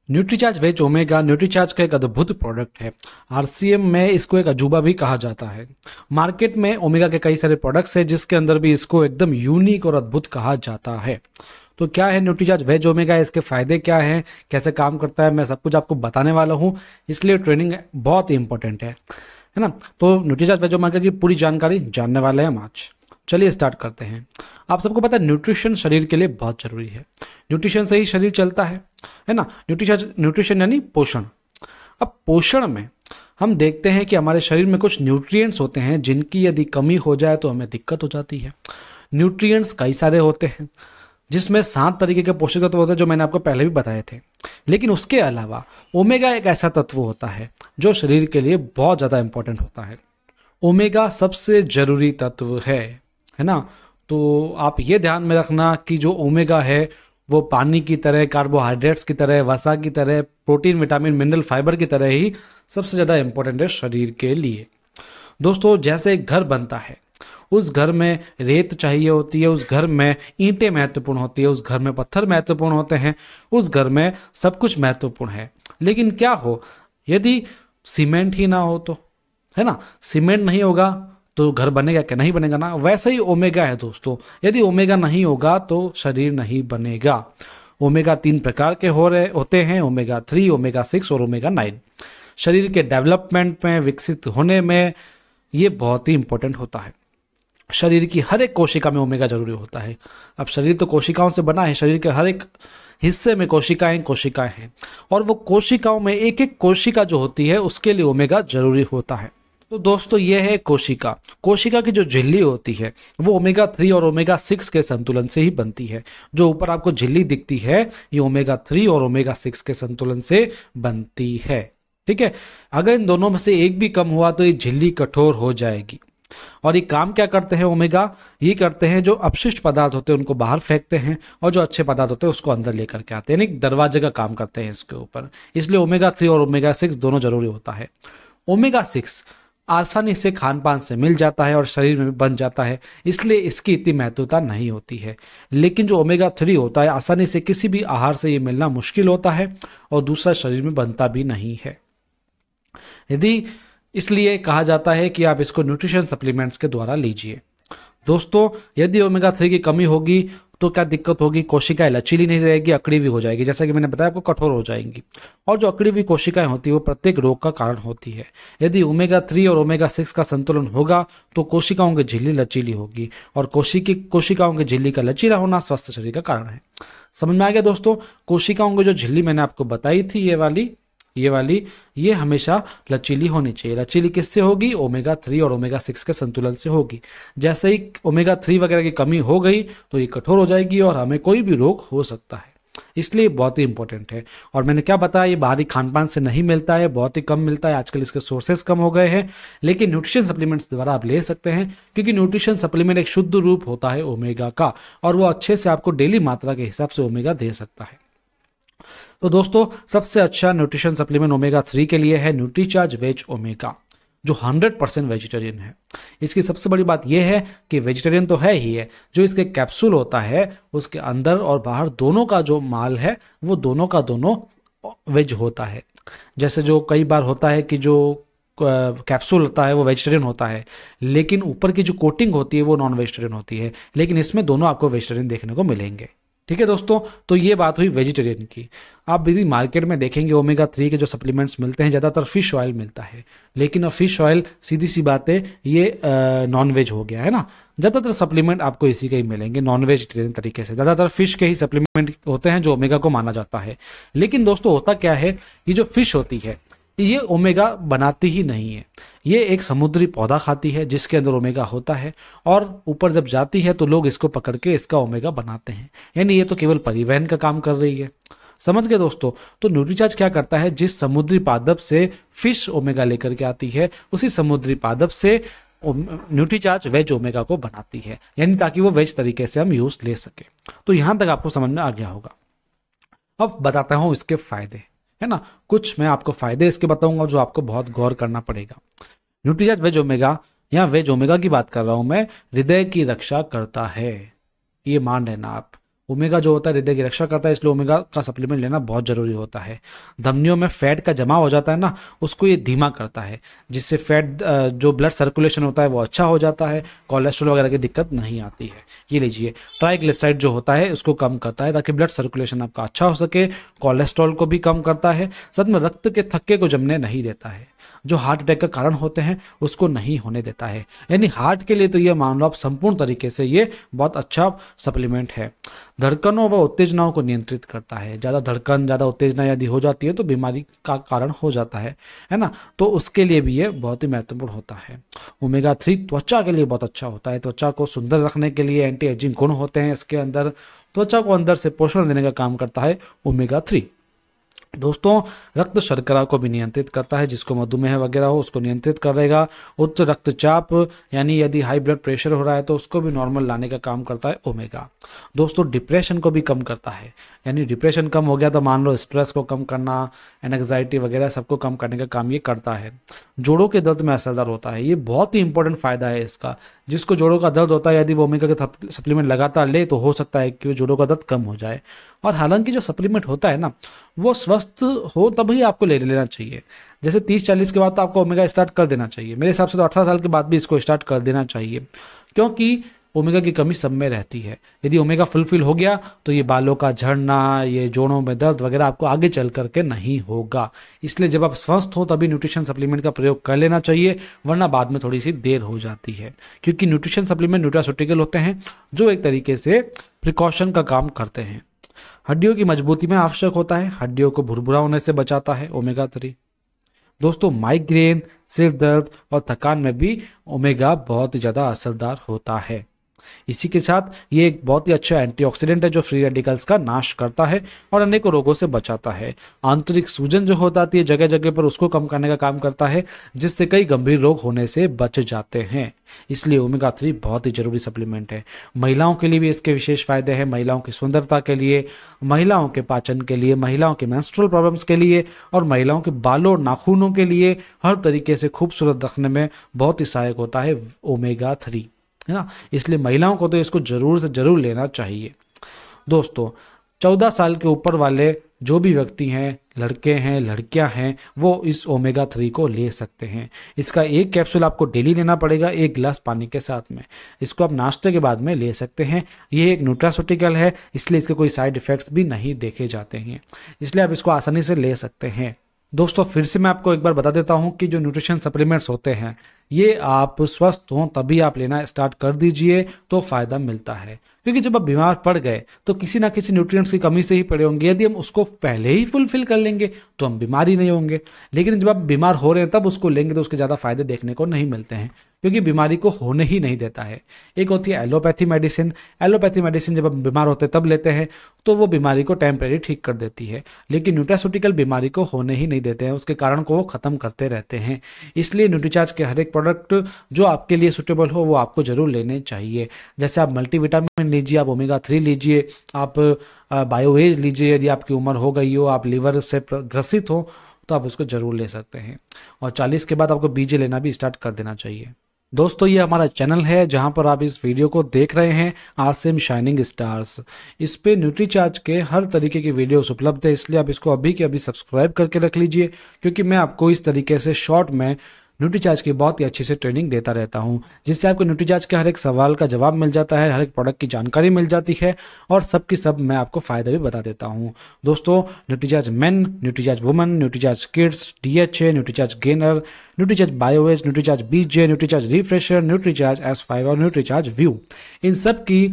Nutricharge veg omega Nutricharge का एक अद्भुत प्रोडक्ट है। आरसीएम में इसको एक अजूबा भी कहा जाता है। मार्केट में ओमेगा के कई सारे प्रोडक्ट्स हैं जिसके अंदर भी इसको एकदम यूनिक और अद्भुत कहा जाता है। तो क्या है न्यूट्रीचार्ज वेज ओमेगा, इसके फायदे क्या हैं, कैसे काम करता है, मैं सब कुछ आपको बताने वाला हूँ। इसलिए ट्रेनिंग बहुत ही इंपॉर्टेंट है ना। तो न्यूट्रीचार्ज वेज ओमेगा की पूरी जानकारी जानने वाले हैं हम आज। चलिए स्टार्ट करते हैं। आप सबको पता है न्यूट्रिशन शरीर के लिए बहुत जरूरी है। न्यूट्रिशन से ही शरीर चलता है ना। न्यूट्रिशन यानी पोषण। अब पोषण में हम देखते हैं कि हमारे शरीर में कुछ न्यूट्रिएंट्स होते हैं जिनकी यदि कमी हो जाए तो हमें दिक्कत हो जाती है। न्यूट्रिएंट्स कई सारे होते हैं जिसमें 7 तरीके के पोषक तत्व होते हैं जो मैंने आपको पहले भी बताए थे। लेकिन उसके अलावा ओमेगा एक ऐसा तत्व होता है जो शरीर के लिए बहुत ज़्यादा इंपॉर्टेंट होता है। ओमेगा सबसे जरूरी तत्व है ना। तो आप ये ध्यान में रखना कि जो ओमेगा है वो पानी की तरह, कार्बोहाइड्रेट्स की तरह, वसा की तरह, प्रोटीन, विटामिन, मिनरल, फाइबर की तरह ही सबसे ज़्यादा इंपॉर्टेंट है शरीर के लिए। दोस्तों, जैसे एक घर बनता है, उस घर में रेत चाहिए होती है, उस घर में ईंटें महत्वपूर्ण होती है, उस घर में पत्थर महत्वपूर्ण होते हैं, उस घर में सब कुछ महत्वपूर्ण है। लेकिन क्या हो यदि सीमेंट ही ना हो तो, है ना। सीमेंट नहीं होगा तो घर बनेगा क्या? नहीं बनेगा ना। वैसे ही ओमेगा है दोस्तों, यदि ओमेगा नहीं होगा तो शरीर नहीं बनेगा। ओमेगा 3 प्रकार के होते हैं, ओमेगा 3, ओमेगा 6 और ओमेगा 9। शरीर के डेवलपमेंट में, विकसित होने में ये बहुत ही इंपॉर्टेंट होता है। शरीर की हर एक कोशिका में ओमेगा जरूरी होता है। अब शरीर तो कोशिकाओं से बना है, शरीर के हर एक हिस्से में कोशिकाएं हैं और वो कोशिकाओं में एक एक कोशिका जो होती है उसके लिए ओमेगा जरूरी होता है। तो दोस्तों, ये है कोशिका। कोशिका की जो झिल्ली होती है वो ओमेगा 3 और ओमेगा 6 के संतुलन से ही बनती है। जो ऊपर आपको झिल्ली दिखती है ये ओमेगा 3 और ओमेगा 6 के संतुलन से बनती है। ठीक है। अगर इन दोनों में से एक भी कम हुआ तो ये झिल्ली कठोर हो जाएगी। और ये काम क्या करते हैं ओमेगा? ये करते हैं जो अपशिष्ट पदार्थ होते हैं उनको बाहर फेंकते हैं और जो अच्छे पदार्थ होते हैं उसको अंदर लेकर के आते हैं, यानी दरवाजे का काम करते हैं इसके ऊपर। इसलिए ओमेगा 3 और ओमेगा 6 दोनों जरूरी होता है। ओमेगा 6 आसानी से खान पान से मिल जाता है और शरीर में बन जाता है, इसलिए इसकी इतनी महत्वता नहीं होती है। लेकिन जो ओमेगा 3 होता है आसानी से किसी भी आहार से ये मिलना मुश्किल होता है और दूसरा शरीर में बनता भी नहीं है। इसलिए कहा जाता है कि आप इसको न्यूट्रिशन सप्लीमेंट्स के द्वारा लीजिए। दोस्तों, यदि ओमेगा 3 की कमी होगी तो क्या दिक्कत होगी? कोशिकाएं लचीली नहीं रहेगी, अकड़ी हुई हो जाएगी, जैसा कि मैंने बताया आपको, कठोर हो जाएंगी। और जो अकड़ी हुई कोशिकाएं होती है वो प्रत्येक रोग का कारण होती है। यदि ओमेगा 3 और ओमेगा 6 का संतुलन होगा तो कोशिकाओं की झिल्ली लचीली होगी और कोशिकाओं की झिल्ली का लचीला होना स्वस्थ शरीर का कारण है। समझ में आ गया दोस्तों? कोशिकाओं की जो झिल्ली मैंने आपको बताई थी, ये हमेशा लचीली होनी चाहिए। लचीली किससे होगी? ओमेगा 3 और ओमेगा 6 के संतुलन से होगी। जैसे ही ओमेगा 3 वगैरह की कमी हो गई तो ये कठोर हो जाएगी और हमें कोई भी रोग हो सकता है। इसलिए बहुत ही इंपॉर्टेंट है। और मैंने क्या बताया, ये बाहरी खान पान से नहीं मिलता है, बहुत ही कम मिलता है। आजकल इसके सोर्सेस कम हो गए हैं, लेकिन न्यूट्रिशन सप्लीमेंट्स द्वारा आप ले सकते हैं, क्योंकि न्यूट्रिशन सप्लीमेंट एक शुद्ध रूप होता है ओमेगा का और वो अच्छे से आपको डेली मात्रा के हिसाब से ओमेगा दे सकता है। तो दोस्तों, सबसे अच्छा न्यूट्रिशन सप्लीमेंट ओमेगा 3 के लिए है न्यूट्रीचार्ज वेज ओमेगा, जो 100% वेजिटेरियन है। इसकी सबसे बड़ी बात यह है कि वेजिटेरियन तो है ही है, जो इसके कैप्सूल होता है उसके अंदर और बाहर दोनों का जो माल है वो दोनों का दोनों वेज होता है। जैसे जो कई बार होता है कि जो कैप्सूल होता है वो वेजिटेरियन होता है, लेकिन ऊपर की जो कोटिंग होती है वो नॉन वेजिटेरियन होती है, लेकिन इसमें दोनों आपको वेजिटेरियन देखने को मिलेंगे। ठीक है दोस्तों, तो ये बात हुई वेजिटेरियन की। आप यदि मार्केट में देखेंगे ओमेगा 3 के जो सप्लीमेंट्स मिलते हैं ज़्यादातर फिश ऑयल मिलता है, लेकिन अब फिश ऑयल सीधी सी बात है ये नॉन वेज हो गया है ना। ज़्यादातर सप्लीमेंट आपको इसी के ही मिलेंगे नॉन वेजिटेरियन तरीके से। ज़्यादातर फिश के ही सप्लीमेंट होते हैं जो ओमेगा को माना जाता है। लेकिन दोस्तों, होता क्या है, ये जो फिश होती है ये ओमेगा बनाती ही नहीं है। ये एक समुद्री पौधा खाती है जिसके अंदर ओमेगा होता है और ऊपर जब जाती है तो लोग इसको पकड़ के इसका ओमेगा बनाते हैं, यानी ये तो केवल परिवहन का काम कर रही है। समझ गए दोस्तों? तो न्यूट्रीचार्ज क्या करता है, जिस समुद्री पादप से फिश ओमेगा लेकर के आती है उसी समुद्री पादप से न्यूट्रीचार्ज वेज ओमेगा को बनाती है, यानी ताकि वो वेज तरीके से हम यूज ले सके। तो यहां तक आपको समझ में आ गया होगा। अब बताता हूं इसके फायदे, है ना। कुछ मैं आपको फायदे इसके बताऊंगा जो आपको बहुत गौर करना पड़ेगा। न्यूट्रीचार्ज वेज ओमेगा, यहाँ वेज ओमेगा की बात कर रहा हूं मैं, हृदय की रक्षा करता है, ये मान लेना आप। ओमेगा जो होता है हृदय की रक्षा करता है, इसलिए ओमेगा का सप्लीमेंट लेना बहुत जरूरी होता है। धमनियों में फैट का जमा हो जाता है ना, उसको ये धीमा करता है, जिससे फैट जो ब्लड सर्कुलेशन होता है वो अच्छा हो जाता है, कोलेस्ट्रॉल वगैरह की दिक्कत नहीं आती है। ये लीजिए, ट्राइग्लिसराइड जो होता है उसको कम करता है ताकि ब्लड सर्कुलेशन आपका अच्छा हो सके, कोलेस्ट्रॉल को भी कम करता है, साथ में रक्त के थक्के को जमने नहीं देता है, जो हार्ट अटैक का कारण होते हैं उसको नहीं होने देता है। यानी हार्ट के लिए तो ये मान लो आप संपूर्ण तरीके से ये बहुत अच्छा सप्लीमेंट है। धड़कनों व उत्तेजनाओं को नियंत्रित करता है। ज़्यादा धड़कन, ज़्यादा उत्तेजना यदि हो जाती है तो बीमारी का कारण हो जाता है ना, तो उसके लिए भी ये बहुत ही महत्वपूर्ण होता है। ओमेगा 3 त्वचा के लिए बहुत अच्छा होता है। त्वचा को सुंदर रखने के लिए एंटी एजिंग गुण होते हैं इसके अंदर। त्वचा को अंदर से पोषण देने का काम करता है ओमेगा 3। दोस्तों, रक्त शर्करा को भी नियंत्रित करता है, जिसको मधुमेह वगैरह हो उसको नियंत्रित करेगा। उच्च रक्तचाप यानी यदि हाई ब्लड प्रेशर हो रहा है तो उसको भी नॉर्मल लाने का काम करता है ओमेगा। दोस्तों, डिप्रेशन को भी कम करता है, यानी डिप्रेशन कम हो गया तो मान लो स्ट्रेस को कम करना, एंग्जाइटी वगैरह सबको कम करने का काम ये करता है। जोड़ों के दर्द में असरदार होता है, ये बहुत ही इंपॉर्टेंट फायदा है इसका। जिसको जोड़ों का दर्द होता है यदि वो ओमेगा के सप्लीमेंट लगातार ले तो हो सकता है कि वो जोड़ों का दर्द कम हो जाए। और हालांकि जो सप्लीमेंट होता है ना वो स्वस्थ हो तभी आपको ले लेना चाहिए। जैसे 30-40 के बाद तो आपको ओमेगा स्टार्ट कर देना चाहिए। मेरे हिसाब से तो 18 साल के बाद भी इसको स्टार्ट कर देना चाहिए, क्योंकि ओमेगा की कमी सब में रहती है। यदि ओमेगा फुलफिल हो गया तो ये बालों का झड़ना, ये जोड़ों में दर्द वगैरह आपको आगे चल करके नहीं होगा। इसलिए जब आप स्वस्थ हो तभी न्यूट्रिशन सप्लीमेंट का प्रयोग कर लेना चाहिए, वरना बाद में थोड़ी सी देर हो जाती है। क्योंकि न्यूट्रिशन सप्लीमेंट न्यूट्रास्यूटिकल होते हैं जो एक तरीके से प्रिकॉशन का काम करते हैं। हड्डियों की मजबूती में आवश्यक होता है, हड्डियों को भुरभुरा होने से बचाता है ओमेगा 3। दोस्तों, माइग्रेन, सिर दर्द और थकान में भी ओमेगा बहुत ही ज़्यादा असरदार होता है। इसी के साथ ये एक बहुत ही अच्छा एंटीऑक्सीडेंट है जो फ्री रेडिकल्स का नाश करता है और अनेकों रोगों से बचाता है। आंतरिक सूजन जो हो जाती है जगह जगह पर उसको कम करने का काम करता है, जिससे कई गंभीर रोग होने से बच जाते हैं। इसलिए ओमेगा 3 बहुत ही जरूरी सप्लीमेंट है। महिलाओं के लिए भी इसके विशेष फायदे हैं। महिलाओं की सुंदरता के लिए, महिलाओं के पाचन के लिए, महिलाओं के मेंस्ट्रुअल प्रॉब्लम्स के लिए और महिलाओं के बालों और नाखूनों के लिए हर तरीके से खूबसूरत रखने में बहुत ही सहायक होता है ओमेगा 3, है ना। इसलिए महिलाओं को तो इसको जरूर से जरूर लेना चाहिए। दोस्तों, 14 साल के ऊपर वाले जो भी व्यक्ति हैं, लड़के हैं, लड़कियां हैं, वो इस ओमेगा 3 को ले सकते हैं। इसका एक कैप्सूल आपको डेली लेना पड़ेगा 1 गिलास पानी के साथ में। इसको आप नाश्ते के बाद में ले सकते हैं। ये एक न्यूट्रास्यूटिकल है, इसलिए इसके कोई साइड इफेक्ट्स भी नहीं देखे जाते हैं, इसलिए आप इसको आसानी से ले सकते हैं। दोस्तों, फिर से मैं आपको एक बार बता देता हूं कि जो न्यूट्रिशन सप्लीमेंट्स होते हैं ये आप स्वस्थ हों तभी आप लेना स्टार्ट कर दीजिए तो फायदा मिलता है। क्योंकि जब आप बीमार पड़ गए तो किसी ना किसी न्यूट्रिएंट्स की कमी से ही पड़े होंगे। यदि हम उसको पहले ही फुलफिल कर लेंगे तो हम बीमार ही नहीं होंगे। लेकिन जब आप बीमार हो रहे हैं तब उसको लेंगे तो उसके ज़्यादा फायदे देखने को नहीं मिलते हैं, क्योंकि बीमारी को होने ही नहीं देता है। एक होती है एलोपैथी मेडिसिन। एलोपैथी मेडिसिन जब हम बीमार होते हैं तब लेते हैं तो वो बीमारी को टेम्परेरी ठीक कर देती है, लेकिन न्यूट्रास्यूटिकल बीमारी को होने ही नहीं देते हैं, उसके कारण को वो खत्म करते रहते हैं। इसलिए न्यूट्रीचार्ज के हर एक प्रोडक्ट जो आपके लिए सुटेबल हो वो आपको जरूर लेने चाहिए। जैसे आप मल्टीविटामिन लीजिए, आप ओमेगा 3 लीजिए, आप बायोएज लीजिए। यदि आपकी उम्र हो गई हो, आप लीवर से ग्रसित हो तो आप उसको जरूर ले सकते हैं। और 40 के बाद आपको बीजे लेना भी स्टार्ट कर देना चाहिए। दोस्तों, ये हमारा चैनल है जहां पर आप इस वीडियो को देख रहे हैं, आसिम शाइनिंग स्टार्स। इस पे न्यूट्रीचार्ज के हर तरीके की वीडियोस उपलब्ध है, इसलिए आप इसको अभी के अभी सब्सक्राइब करके रख लीजिए, क्योंकि मैं आपको इस तरीके से शॉर्ट में न्यूट्रीचार्ज की बहुत ही अच्छी से ट्रेनिंग देता रहता हूं, जिससे आपको न्यूट्रीचार्ज के हर एक सवाल का जवाब मिल जाता है, हर एक प्रोडक्ट की जानकारी मिल जाती है और सब की सब मैं आपको फायदे भी बता देता हूं। दोस्तों, Nutricharge men, Nutricharge women, Nutricharge kids, DHA, Nutricharge gainer, Nutricharge bioage, Nutricharge BJ, Nutricharge refresher, Nutricharge S5 और न्यूट्रीचार्ज व्यू, इन सब की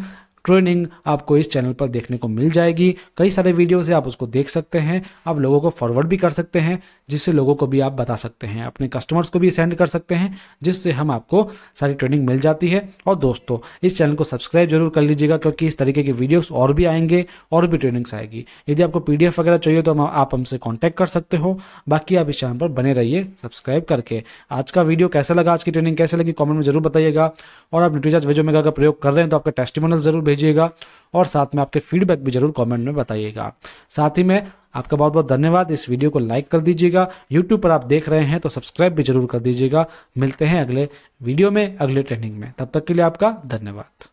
ट्रेनिंग आपको इस चैनल पर देखने को मिल जाएगी। कई सारे वीडियो से आप उसको देख सकते हैं, आप लोगों को फॉरवर्ड भी कर सकते हैं, जिससे लोगों को भी आप बता सकते हैं, अपने कस्टमर्स को भी सेंड कर सकते हैं, जिससे हम आपको सारी ट्रेनिंग मिल जाती है। और दोस्तों, इस चैनल को सब्सक्राइब जरूर कर लीजिएगा, क्योंकि इस तरीके की वीडियोस और भी आएंगे और भी ट्रेनिंग्स आएगी। यदि आपको PDF वगैरह चाहिए तो आप हमसे कॉन्टैक्ट कर सकते हो। बाकी आप इस चैनल पर बने रहिए सब्सक्राइब करके। आज का वीडियो कैसा लगा, आज की ट्रेनिंग कैसे लगी, कॉमेंट में जरूर बताइएगा। और आप न्यूट्रीचार्ज वेज ओमेगा का प्रयोग कर रहे हैं तो आपका टेस्टिमोनियल जरूर भेजिएगा और साथ में आपके फीडबैक भी जरूर कमेंट में बताइएगा। साथ ही में आपका बहुत बहुत धन्यवाद। इस वीडियो को लाइक कर दीजिएगा। YouTube पर आप देख रहे हैं तो सब्सक्राइब भी जरूर कर दीजिएगा। मिलते हैं अगले वीडियो में, अगले ट्रेनिंग में। तब तक के लिए आपका धन्यवाद।